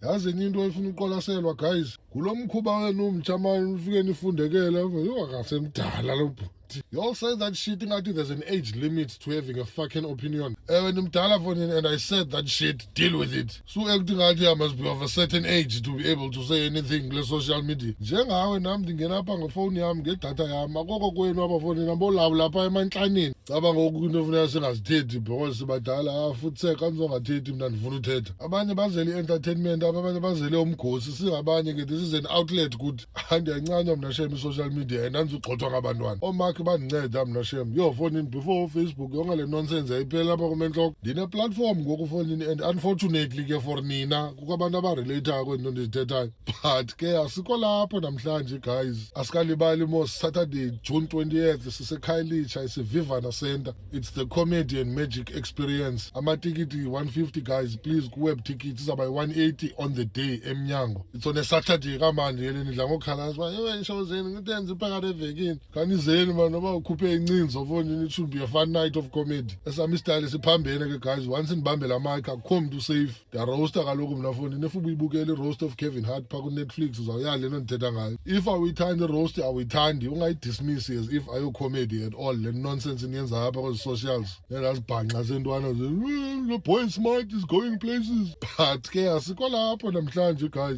yazi enye into efuna uqwalaselwa guys, kulo mkhuba wenu umjamani ufike nifundekela akasemdala lo bhuti. You all say that shit ngathi there's an age limit to having a fucking opinion. When nimdala for nini, and I said that shit, deal with it. So acting ngathi I must be of a certain age to be able to say anything kule social media. Njengawe nami ndingena apha ngefowuni yami ngedatha yami, akoko kwenu abafonini abolawu lapha emanhlanini. Cabanga ukuthi ufuna singazithethi because badala futhi kanizongathethi mina ndifuna uthetha. Abanye bazele i-entertainment, abanye bazele umgosi, singabanye ke this is an outlet kuthi. Andiyancanywa mina shem i-social media and andizugxothwa ngabantwana. Omakhe bandinceda mina shem. Yo fonini before Facebook yonke le nonsense yayiphela lapha kumenhloko. Ndine platform ngoku fonini and unfortunately ke for nina kukho abantu abarelate kwezinto ndizithethayo. But ke asikho lapho namhlanje guys. Asikalibali mos Saturday June 20th sisekhayelitsha isevivana center. It's the comedy and magic experience. Amatikiti 150 guys, please kuweb tickets izaba 180 on the day emnyango. It's on a Saturday kamanje yeleni ndla ngokhalasa ba hey show zeni ngitenze phakathi evekini. Kanizeni man noma ukhuphe incinzo fonini, it should be a fun night of comedy. Esami style siphambene ke guys, once nibambe la mic akukho to safe. The roaster kaloku mina fonini if ubuyibukele roast of Kevin Hart pha ku Netflix uzawuyazi lento ndithetha ngayo. If awuyithandi roast awuyithandi, ungayidismiss as if ayo comedy at all. Le nonsense niyenza apha kwezi socials. Nelazibhanqa sentwana ze the boy smart is going places. But ke asikho lapho namhlanje guys.